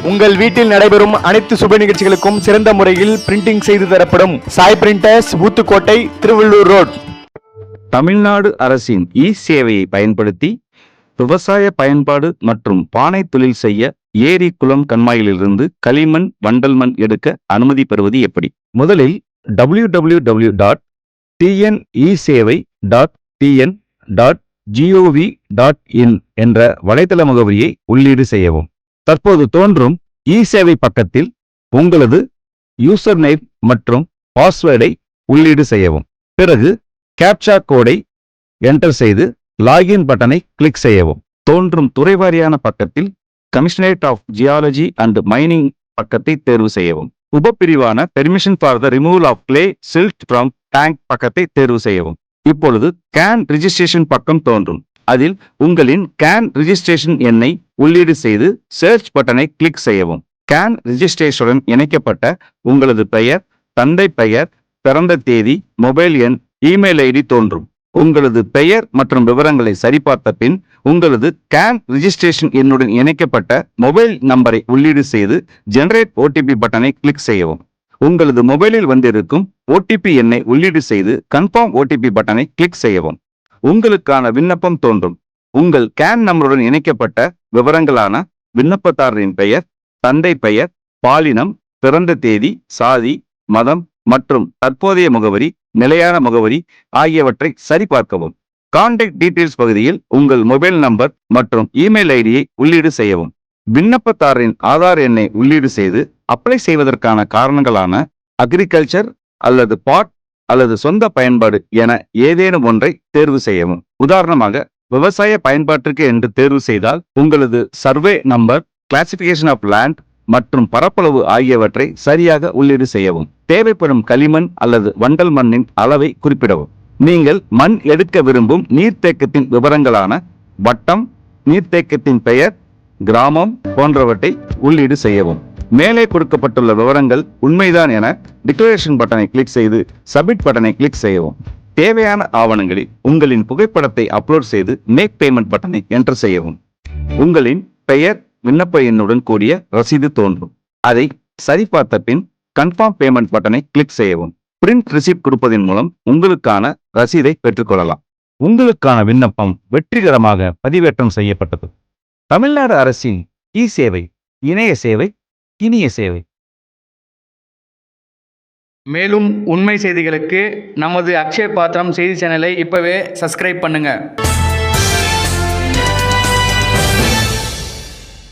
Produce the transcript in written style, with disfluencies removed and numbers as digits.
உங்கள் வீட்டில் நடைபெறும் அனைத்து சுப நிகழ்ச்சிகளுக்கும் சிறந்த முறையில் பிரிண்டிங் செய்து தரப்படும் சாய் பிரிண்டர்ஸ், ஊத்துக்கோட்டை, திருவள்ளூர் ரோட். தமிழ்நாடு அரசின் சேவையை பயன்படுத்தி விவசாய பயன்பாடு மற்றும் பானை தொழில் செய்ய ஏரி, குளம், கண்மாயிலிருந்து களிமண், வண்டல் மண் எடுக்க அனுமதி பெறுவது எப்படி? முதலில் www.tnesevai.tn.gov.in என்ற வலைத்தள முகவரியை உள்ளீடு செய்யவும். தற்போது தோன்றும் சேவை பக்கத்தில் உங்களது யூசர் நேம் மற்றும் பாஸ்வேர்டை உள்ளீடு செய்யவும். பிறகு கேப்சா கோடை என்டர் செய்து லாகின் பட்டனை கிளிக் செய்யவும். தோன்றும் துறைவாரியான பக்கத்தில் commissionerate of geology and mining பக்கத்தை தேர்வு செய்யவும். உபப்பிரிவான permission for the removal of clay silt from tank பக்கத்தை தேர்வு செய்யவும். இப்பொழுது கேன் ரிஜிஸ்ட்ரேஷன் பக்கம் தோன்றும். அதில் உங்களின் கேன் ரிஜிஸ்ட்ரேஷன் எண்ணை உள்ளீடு செய்து சர்ச் பட்டனை கிளிக் செய்யவும். கேன் ரிஜிஸ்ட்ரேஷனுடன் இணைக்கப்பட்ட உங்களது பெயர், தந்தை பெயர், பிறந்த தேதி, மொபைல் எண், இமெயில் ஐடி தோன்றும். உங்களது பெயர் மற்றும் விவரங்களை சரிபார்த்த பின் உங்களது கேன் ரிஜிஸ்ட்ரேஷன் எண்ணுடன் இணைக்கப்பட்ட மொபைல் நம்பரை உள்ளீடு செய்து ஜெனரேட் ஓடிபி பட்டனை கிளிக் செய்யவும். உங்களது மொபைலில் வந்திருக்கும் ஓடிபி எண்ணை உள்ளீடு செய்து கன்ஃபார்ம் ஓடிபி பட்டனை கிளிக் செய்யவும். உங்களுக்கான விண்ணப்பம் தோன்றும். உங்கள் கேன் நம்பருடன் இணைக்கப்பட்ட விவரங்களான விண்ணப்பதாரரின் பெயர், தந்தை பெயர், பாலினம், பிறந்த தேதி, சாதி, மதம் மற்றும் தற்போதைய முகவரி, நிலையான முகவரி ஆகியவற்றை சரிபார்க்கவும். கான்டாக்ட் டீடைல்ஸ் பகுதியில் உங்கள் மொபைல் நம்பர் மற்றும் இமெயில் ஐடியை உள்ளீடு செய்யவும். விண்ணப்பதாரரின் ஆதார் எண்ணை உள்ளீடு செய்து அப்ளை செய்வதற்கான காரணங்களான அக்ரிகல்ச்சர் அல்லது பாட் அல்லது சொந்த பயன்பாடு என ஏதேனும் ஒன்றை தேர்வு செய்யவும். உதாரணமாக விவசாய பயன்பாட்டிற்கு என்று தேர்வு செய்தால் உங்களது survey number, classification of land மற்றும் பரப்பளவு ஆகியவற்றை சரியாக உள்ளீடு செய்யவும். தேவைப்படும் களிமண் அல்லது வண்டல் மண்ணின் அளவை குறிப்பிடவும். நீங்கள் மண் எடுக்க விரும்பும் நீர்த்தேக்கத்தின் விவரங்களான வட்டம், நீர்த்தேக்கத்தின் பெயர், கிராமம் போன்றவற்றை உள்ளீடு செய்யவும். மேலே கொடுக்கப்பட்டுள்ள விவரங்கள் உண்மைதான் என டிக்ளரேஷன் பட்டனை கிளிக் செய்து சப்மிட் பட்டனை கிளிக் செய்யவும். தேவையான ஆவணங்களில் உங்களின் புகைப்படத்தை அப்லோட் செய்து மேக் பேமெண்ட் பட்டனை என்டர் செய்யவும். உங்களின் பெயர், விண்ணப்ப எண்ணுடன் கூடிய ரசீது தோன்றும். அதை சரிபார்த்த பின் கன்ஃபார்ம் பேமெண்ட் பட்டனை கிளிக் செய்யவும். பிரிண்ட் ரிசிப்ட் கொடுப்பதன் மூலம் உங்களுக்கான ரசீதை பெற்றுக்கொள்ளலாம். உங்களுக்கான விண்ணப்பம் வெற்றிகரமாக பதிவேற்றம் செய்யப்பட்டது. தமிழ்நாடு அரசின் சேவை, இணைய சேவை, இனிய சேவை. மேலும் உண்மை செய்திகளுக்கு நமது அக்ஷய பாத்திரம் செய்தி சேனலை இப்பவே சப்ஸ்கிரைப் பண்ணுங்க.